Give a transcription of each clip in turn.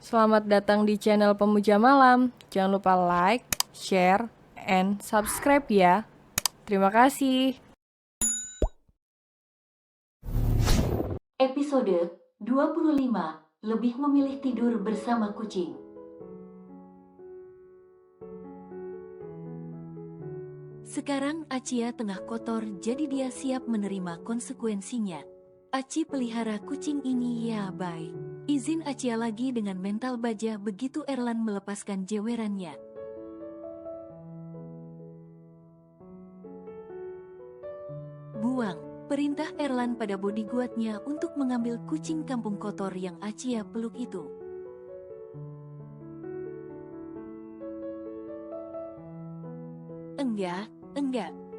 Selamat datang di channel Pemuja Malam. Jangan lupa like, share, and subscribe ya. Terima kasih. Episode 25. Lebih memilih tidur bersama kucing. Sekarang Acia tengah kotor, jadi dia siap menerima konsekuensinya. Aci pelihara kucing ini ya baik. Izin Acia lagi dengan mental baja begitu Erlan melepaskan jewerannya. Buang. Perintah Erlan pada bodyguardnya untuk mengambil kucing kampung kotor yang Acia peluk itu. Enggak.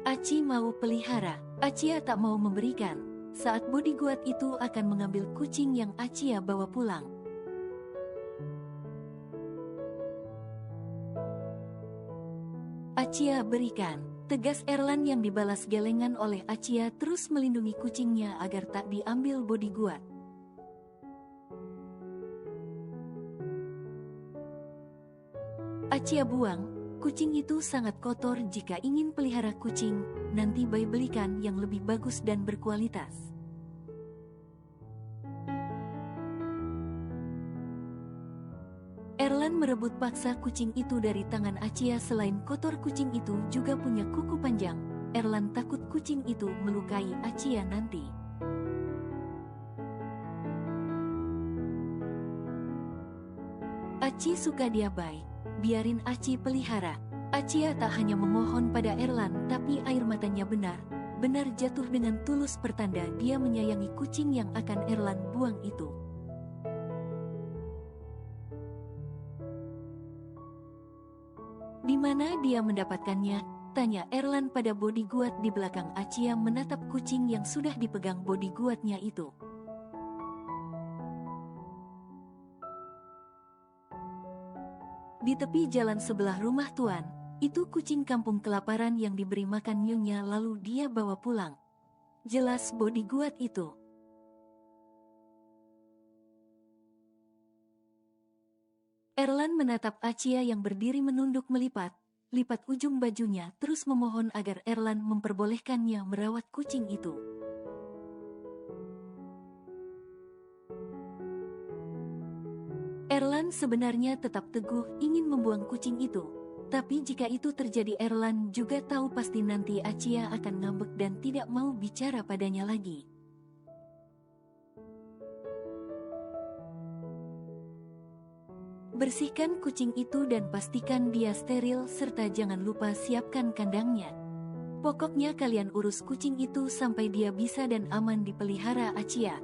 Aci mau pelihara. Acia tak mau memberikan. Saat bodyguard itu akan mengambil kucing yang Acia bawa pulang. Acia berikan. Tegas Erlan yang dibalas gelengan oleh Acia terus melindungi kucingnya agar tak diambil bodyguard. Acia buang. Kucing itu sangat kotor. Jika ingin pelihara kucing, nanti Bay belikan yang lebih bagus dan berkualitas. Erlan merebut paksa kucing itu dari tangan Acia. Selain kotor, kucing itu juga punya kuku panjang. Erlan takut kucing itu melukai Acia nanti. Aci suka dia Bay. Biarin Aci pelihara. Acia tak hanya memohon pada Erlan, tapi air matanya benar jatuh dengan tulus, pertanda dia menyayangi kucing yang akan Erlan buang itu. Di mana dia mendapatkannya? Tanya Erlan pada bodyguard di belakang. Acia menatap kucing yang sudah dipegang bodyguardnya itu. Di tepi jalan sebelah rumah Tuan, itu kucing kampung kelaparan yang diberi makan nyonya lalu dia bawa pulang. Jelas bodyguard itu. Erlan menatap Acia yang berdiri menunduk lipat ujung bajunya terus memohon agar Erlan memperbolehkannya merawat kucing itu. Erlan sebenarnya tetap teguh ingin membuang kucing itu. Tapi jika itu terjadi, Erlan juga tahu pasti nanti Acia akan ngambek dan tidak mau bicara padanya lagi. Bersihkan kucing itu dan pastikan dia steril, serta jangan lupa siapkan kandangnya. Pokoknya kalian urus kucing itu sampai dia bisa dan aman dipelihara Acia.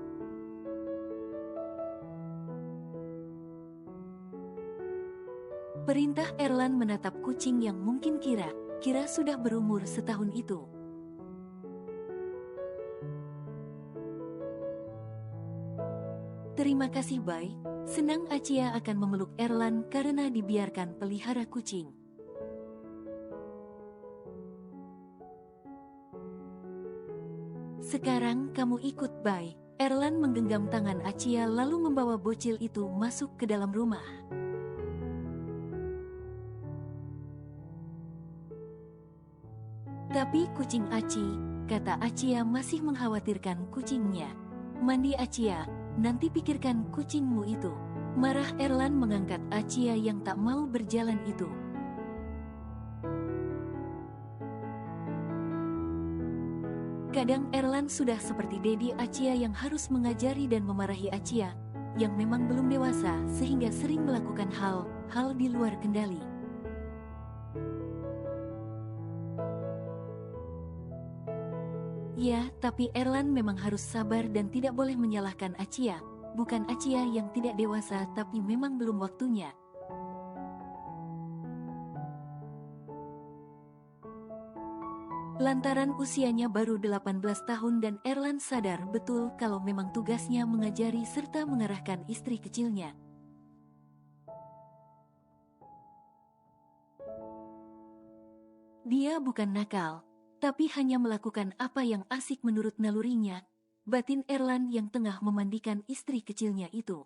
Perintah Erlan menatap kucing yang mungkin kira sudah berumur setahun itu. Terima kasih Bay. Senang Acia akan memeluk Erlan karena dibiarkan pelihara kucing. Sekarang kamu ikut Bay. Erlan menggenggam tangan Acia lalu membawa bocil itu masuk ke dalam rumah. Tapi kucing Aci, kata Acia masih mengkhawatirkan kucingnya. Mandi Acia, nanti pikirkan kucingmu itu. Marah Erlan mengangkat Acia yang tak mau berjalan itu. Kadang Erlan sudah seperti Dedi Acia yang harus mengajari dan memarahi Acia, yang memang belum dewasa sehingga sering melakukan hal di luar kendali. Ya, tapi Erlan memang harus sabar dan tidak boleh menyalahkan Acia. Bukan Acia yang tidak dewasa, tapi memang belum waktunya. Lantaran usianya baru 18 tahun dan Erlan sadar betul kalau memang tugasnya mengajari serta mengarahkan istri kecilnya. Dia bukan nakal, tapi hanya melakukan apa yang asik menurut nalurinya, batin Erlan yang tengah memandikan istri kecilnya itu.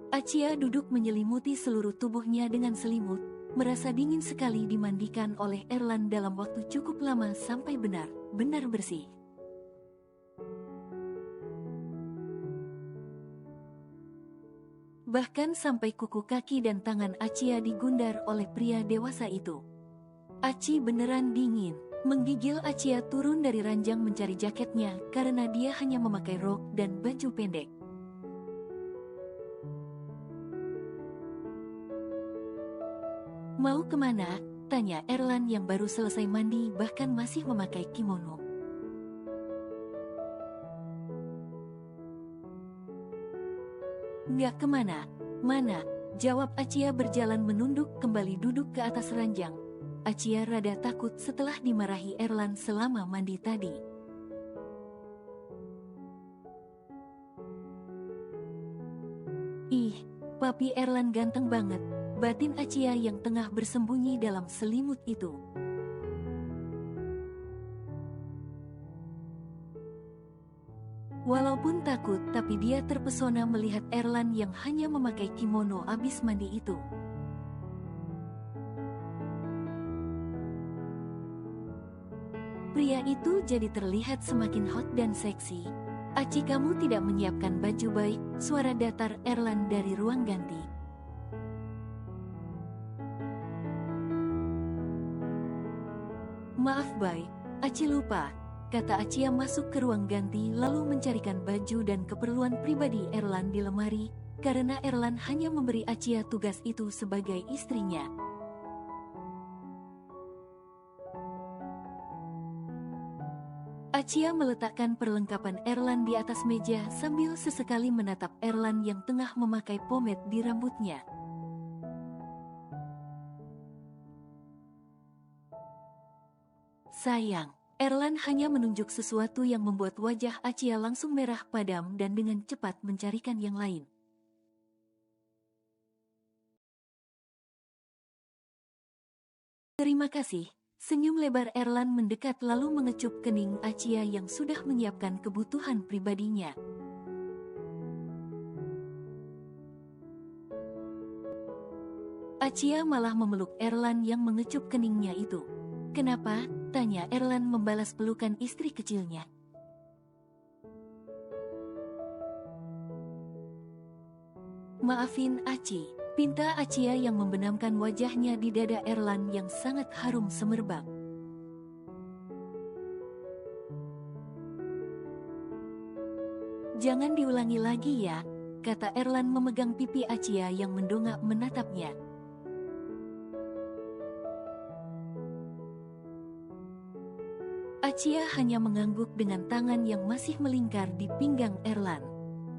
Acia duduk menyelimuti seluruh tubuhnya dengan selimut, merasa dingin sekali dimandikan oleh Erlan dalam waktu cukup lama sampai benar-benar bersih. Bahkan sampai kuku kaki dan tangan Acia digundar oleh pria dewasa itu. Aci beneran dingin. Menggigil, Acia turun dari ranjang mencari jaketnya karena dia hanya memakai rok dan baju pendek. Mau kemana? Tanya Erlan yang baru selesai mandi bahkan masih memakai kimono. Nggak kemana, mana? Jawab Acia berjalan menunduk kembali duduk ke atas ranjang. Acia rada takut setelah dimarahi Erlan selama mandi tadi. Ih, papi Erlan ganteng banget, batin Acia yang tengah bersembunyi dalam selimut itu. Walaupun takut, tapi dia terpesona melihat Erlan yang hanya memakai kimono abis mandi itu. Pria itu jadi terlihat semakin hot dan seksi. Aci, kamu tidak menyiapkan baju baik, suara datar Erlan dari ruang ganti. Maaf Bay, Aci lupa, kata Acia masuk ke ruang ganti lalu mencarikan baju dan keperluan pribadi Erlan di lemari, karena Erlan hanya memberi Acia tugas itu sebagai istrinya. Acia meletakkan perlengkapan Erlan di atas meja sambil sesekali menatap Erlan yang tengah memakai pomade di rambutnya. Sayang, Erlan hanya menunjuk sesuatu yang membuat wajah Acia langsung merah padam dan dengan cepat mencarikan yang lain. Terima kasih. Senyum lebar Erlan mendekat lalu mengecup kening Acia yang sudah menyiapkan kebutuhan pribadinya. Acia malah memeluk Erlan yang mengecup keningnya itu. Kenapa? Tanya Erlan membalas pelukan istri kecilnya. Maafin Aci, pinta Acia yang membenamkan wajahnya di dada Erlan yang sangat harum semerbak. Jangan diulangi lagi ya, kata Erlan memegang pipi Acia yang mendongak menatapnya. Acia hanya mengangguk dengan tangan yang masih melingkar di pinggang Erlan.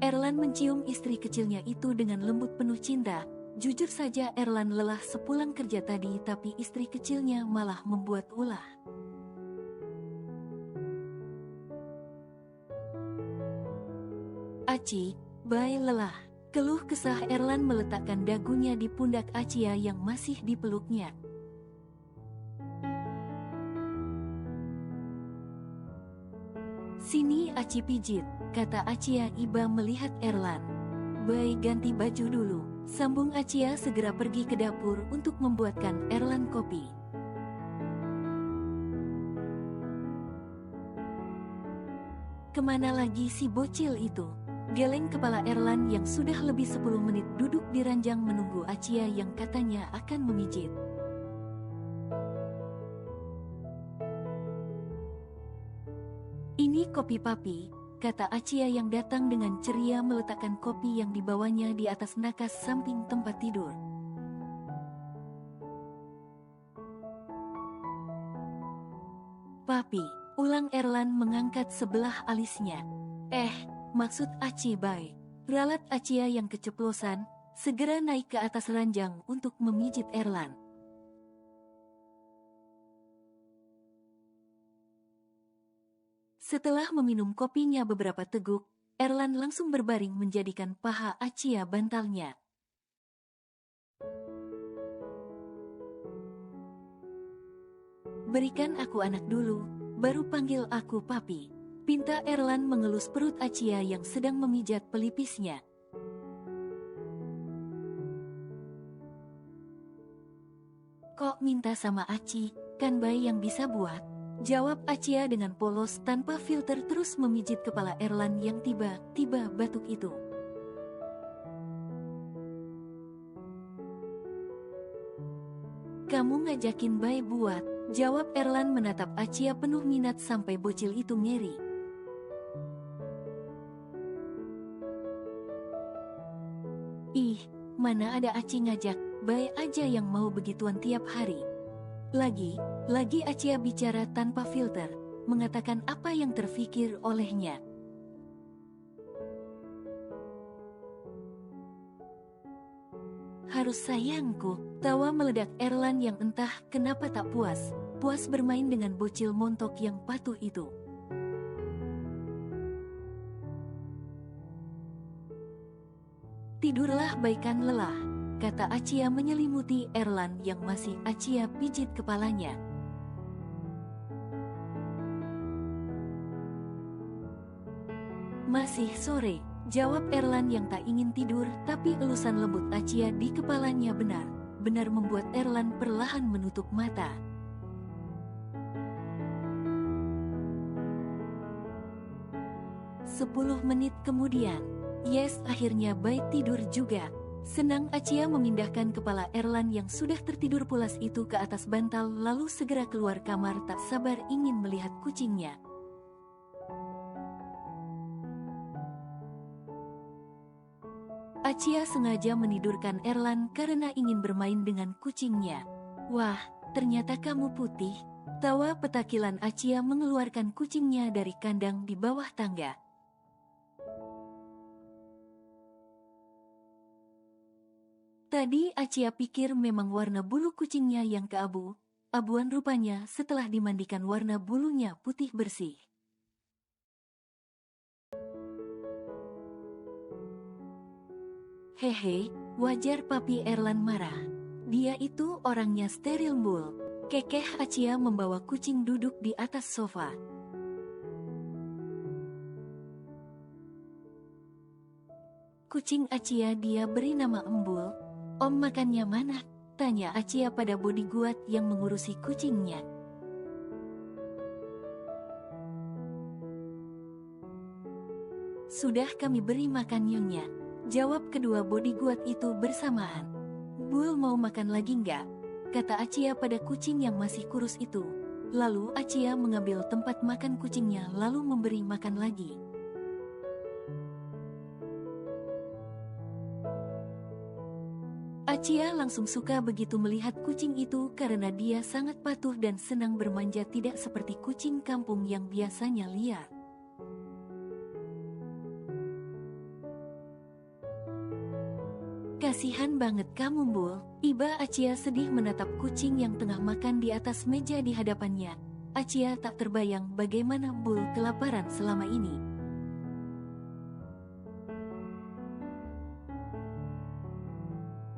Erlan mencium istri kecilnya itu dengan lembut penuh cinta. Jujur saja Erlan lelah sepulang kerja tadi, tapi istri kecilnya malah membuat ulah. Aci, Bay lelah. Keluh kesah Erlan meletakkan dagunya di pundak Acia yang masih dipeluknya. Sini Aci pijit, kata Acia iba melihat Erlan. Bay ganti baju dulu, sambung Acia segera pergi ke dapur untuk membuatkan Erlan kopi. Kemana lagi si bocil itu? Geleng kepala Erlan yang sudah lebih 10 menit duduk di ranjang menunggu Acia yang katanya akan memijit. Ini kopi papi, kata Acia yang datang dengan ceria meletakkan kopi yang dibawanya di atas nakas samping tempat tidur. Papi, ulang Erlan mengangkat sebelah alisnya. Maksud Aci Bay. Ralat Acia yang keceplosan, segera naik ke atas ranjang untuk memijit Erlan. Setelah meminum kopinya beberapa teguk, Erlan langsung berbaring menjadikan paha Acia bantalnya. Berikan aku anak dulu, baru panggil aku papi. Pinta Erlan mengelus perut Acia yang sedang memijat pelipisnya. Kok minta sama Aci, kan Bai yang bisa buat? Jawab Acia dengan polos tanpa filter terus memijit kepala Erlan yang tiba-tiba batuk itu. Kamu ngajakin Bai buat? Jawab Erlan menatap Acia penuh minat sampai bocil itu ngeri. Ih, mana ada Aci ngajak, Bai aja yang mau begituan tiap hari. Lagi Acia bicara tanpa filter, mengatakan apa yang terfikir olehnya. Harus sayangku, tawa meledak Erlan yang entah kenapa tak puas bermain dengan bocil montok yang patuh itu. Tidurlah baikan lelah, kata Acia menyelimuti Erlan yang masih Acia pijit kepalanya. Masih sore, jawab Erlan yang tak ingin tidur, tapi elusan lembut Acia di kepalanya benar membuat Erlan perlahan menutup mata. Sepuluh menit kemudian, yes, akhirnya Bai tidur juga. Senang Acia memindahkan kepala Erlan yang sudah tertidur pulas itu ke atas bantal lalu segera keluar kamar tak sabar ingin melihat kucingnya. Acia sengaja menidurkan Erlan karena ingin bermain dengan kucingnya. Wah, ternyata kamu putih. Tawa petakilan Acia mengeluarkan kucingnya dari kandang di bawah tangga. Tadi Acia pikir memang warna bulu kucingnya yang keabu-abuan rupanya setelah dimandikan warna bulunya putih bersih. Hehe, wajar papi Erlan marah. Dia itu orangnya steril Mbul. Kekeh Acia membawa kucing duduk di atas sofa. Kucing Acia dia beri nama Embul. Om makannya mana? Tanya Acia pada bodyguard yang mengurusi kucingnya. Sudah kami beri makan nyonya, jawab kedua bodyguard itu bersamaan. Bul mau makan lagi nggak? Kata Acia pada kucing yang masih kurus itu. Lalu Acia mengambil tempat makan kucingnya lalu memberi makan lagi. Acia langsung suka begitu melihat kucing itu karena dia sangat patuh dan senang bermanja tidak seperti kucing kampung yang biasanya liar. Kasihan banget kamu Mbul. Iba Acia sedih menatap kucing yang tengah makan di atas meja di hadapannya. Acia tak terbayang bagaimana Mbul kelaparan selama ini.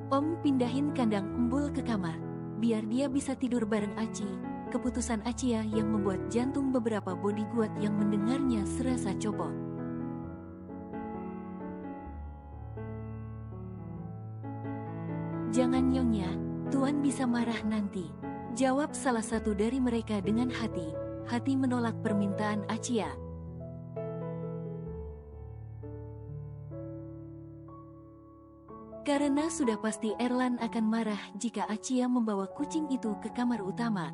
Om pindahin kandang Embul ke kamar, biar dia bisa tidur bareng Aci. Keputusan Acia yang membuat jantung beberapa bodyguard yang mendengarnya serasa copot. Jangan nyonya, Tuan bisa marah nanti. Jawab salah satu dari mereka dengan hati menolak permintaan Acia. Karena sudah pasti Erlan akan marah jika Acia membawa kucing itu ke kamar utama.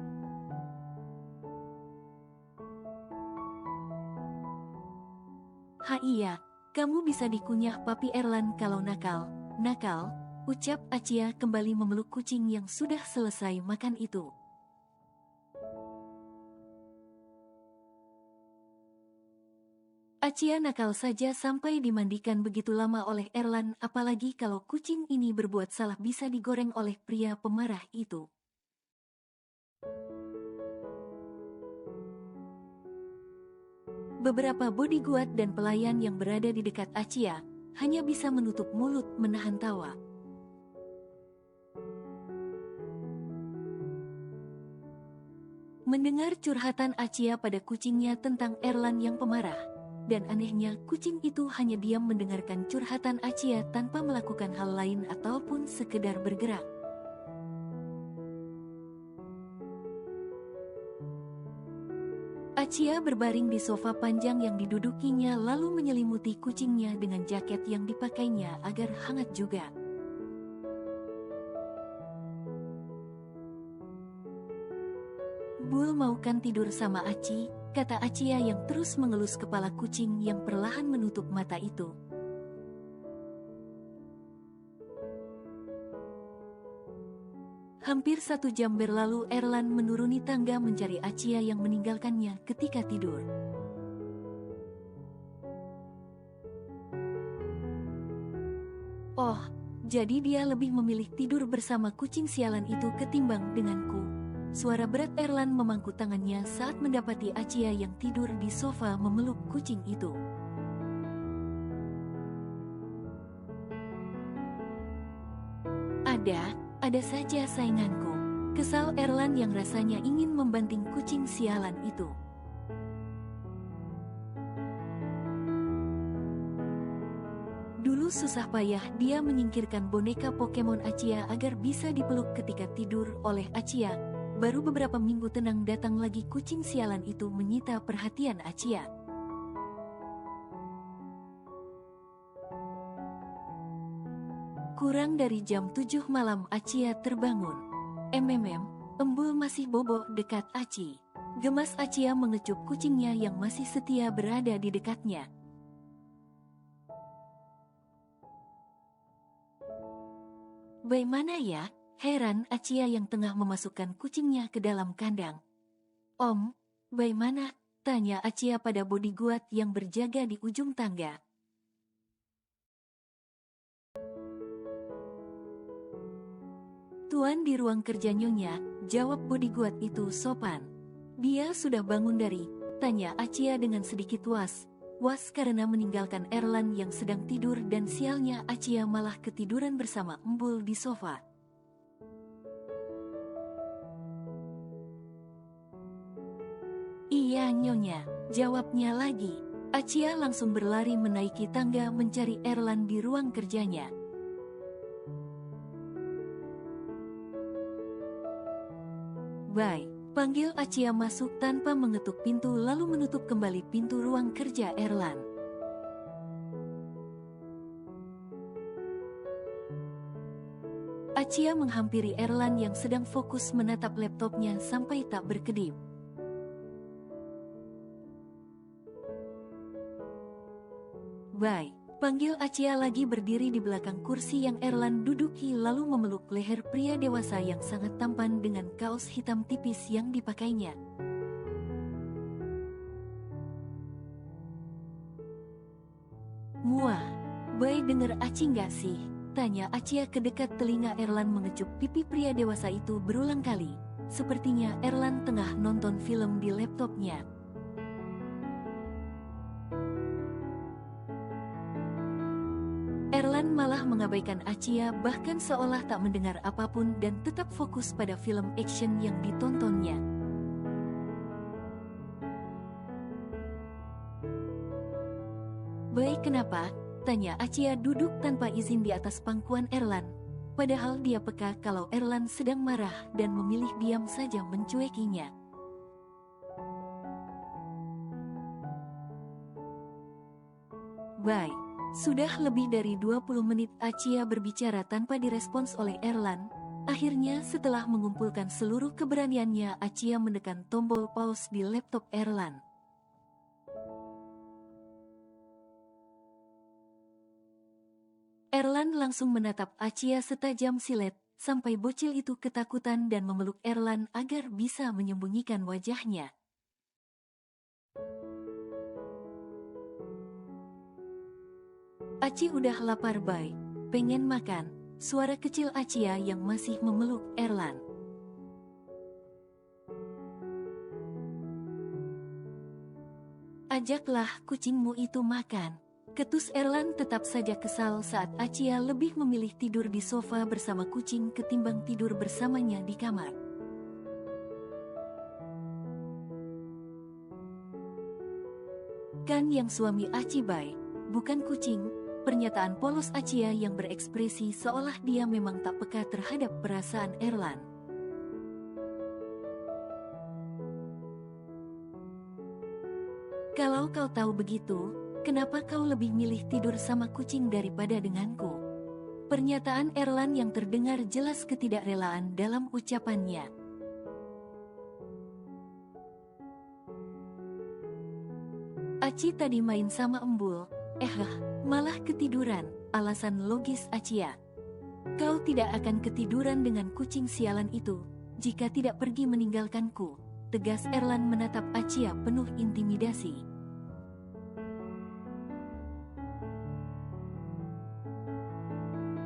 Iya, kamu bisa dikunyah papi Erlan kalau nakal, ucap Acia kembali memeluk kucing yang sudah selesai makan itu. Acia nakal saja sampai dimandikan begitu lama oleh Erlan, apalagi kalau kucing ini berbuat salah bisa digoreng oleh pria pemarah itu. Beberapa bodyguard dan pelayan yang berada di dekat Acia hanya bisa menutup mulut menahan tawa. Mendengar curhatan Acia pada kucingnya tentang Erlan yang pemarah, dan anehnya kucing itu hanya diam mendengarkan curhatan Acia tanpa melakukan hal lain ataupun sekedar bergerak. Acia berbaring di sofa panjang yang didudukinya lalu menyelimuti kucingnya dengan jaket yang dipakainya agar hangat juga. "Bul mau kan tidur sama Aci?" kata Acia yang terus mengelus kepala kucing yang perlahan menutup mata itu. Hampir 1 jam berlalu Erlan menuruni tangga mencari Acia yang meninggalkannya ketika tidur. "Oh, jadi dia lebih memilih tidur bersama kucing sialan itu ketimbang denganku." Suara berat Erlan memangku tangannya saat mendapati Acia yang tidur di sofa memeluk kucing itu. Ada saja sainganku," kesal Erlan yang rasanya ingin membanting kucing sialan itu. Dulu susah payah dia menyingkirkan boneka Pokemon Acia agar bisa dipeluk ketika tidur oleh Acia. Baru beberapa minggu tenang datang lagi kucing sialan itu menyita perhatian Acia. Kurang dari jam 7 malam Acia terbangun. Embul masih bobo dekat Aci. Gemas Acia mengecup kucingnya yang masih setia berada di dekatnya. "Bagaimana ya?" heran Acia yang tengah memasukkan kucingnya ke dalam kandang. "Om, bagaimana?" tanya Acia pada bodyguard yang berjaga di ujung tangga. "Tuan di ruang kerja Nyonya," jawab bodyguard itu sopan. "Dia sudah bangun dari?" tanya Acia dengan sedikit was karena meninggalkan Erlan yang sedang tidur dan sialnya Acia malah ketiduran bersama Embul di sofa. "Iya Nyonya," jawabnya lagi. Acia langsung berlari menaiki tangga mencari Erlan di ruang kerjanya. "Bye," panggil Acia masuk tanpa mengetuk pintu lalu menutup kembali pintu ruang kerja Erlan. Acia menghampiri Erlan yang sedang fokus menatap laptopnya sampai tak berkedip. "Bye," panggil Acia lagi berdiri di belakang kursi yang Erlan duduki lalu memeluk leher pria dewasa yang sangat tampan dengan kaos hitam tipis yang dipakainya. "Muah, Bye denger Aci nggak sih?" tanya Acia ke dekat telinga Erlan mengecup pipi pria dewasa itu berulang kali. Sepertinya Erlan tengah nonton film di laptopnya. Erlan malah mengabaikan Acia bahkan seolah tak mendengar apapun dan tetap fokus pada film action yang ditontonnya. "Baik kenapa?" tanya Acia duduk tanpa izin di atas pangkuan Erlan. Padahal dia peka kalau Erlan sedang marah dan memilih diam saja mencuekinya. "Baik." Sudah lebih dari 20 menit Acia berbicara tanpa direspons oleh Erlan. Akhirnya setelah mengumpulkan seluruh keberaniannya Acia menekan tombol pause di laptop Erlan. Erlan langsung menatap Acia setajam silet, sampai bocil itu ketakutan dan memeluk Erlan agar bisa menyembunyikan wajahnya. "Aci udah lapar Bay, pengen makan," suara kecil Acia yang masih memeluk Erlan. "Ajaklah kucingmu itu makan," ketus Erlan tetap saja kesal saat Acia lebih memilih tidur di sofa bersama kucing ketimbang tidur bersamanya di kamar. "Kan yang suami Aci Bay, bukan kucing," pernyataan polos Acia yang berekspresi seolah dia memang tak peka terhadap perasaan Erlan. Kalau kau tahu begitu, kenapa kau lebih milih tidur sama kucing daripada denganku? Pernyataan Erlan yang terdengar jelas ketidakrelaan dalam ucapannya. Aci tadi main sama embul, malah ketiduran, alasan logis Acia. Kau tidak akan ketiduran dengan kucing sialan itu, jika tidak pergi meninggalkanku, tegas Erlan menatap Acia penuh intimidasi.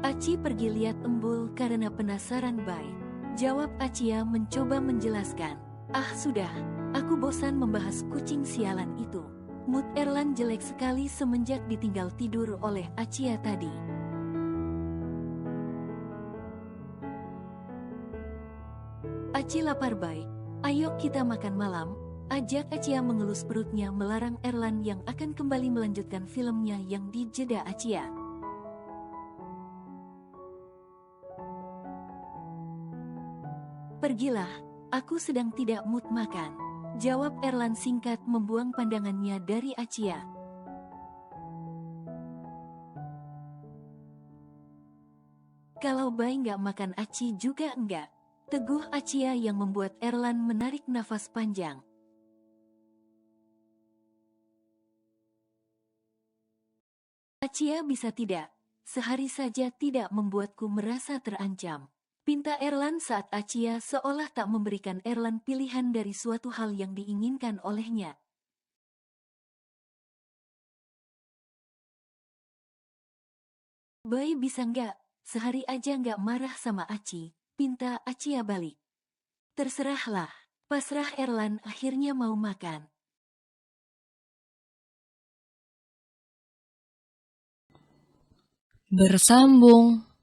Aci pergi lihat embul karena penasaran Bai. Jawab Acia mencoba menjelaskan. Sudah, aku bosan membahas kucing sialan itu. Mood Erlan jelek sekali semenjak ditinggal tidur oleh Acia tadi. Aci lapar Bai, ayo kita makan malam, ajak Acia mengelus perutnya melarang Erlan yang akan kembali melanjutkan filmnya yang dijeda Acia. Pergilah, aku sedang tidak mood makan. Jawab Erlan singkat membuang pandangannya dari Acia. Kalau Bai nggak makan Aci juga enggak. Teguh Acia yang membuat Erlan menarik nafas panjang. Acia bisa tidak, sehari saja tidak membuatku merasa terancam. Pinta Erlan saat Acia seolah tak memberikan Erlan pilihan dari suatu hal yang diinginkan olehnya. Bai bisa nggak, sehari aja nggak marah sama Aci, pinta Acia balik. Terserahlah, pasrah Erlan akhirnya mau makan. Bersambung.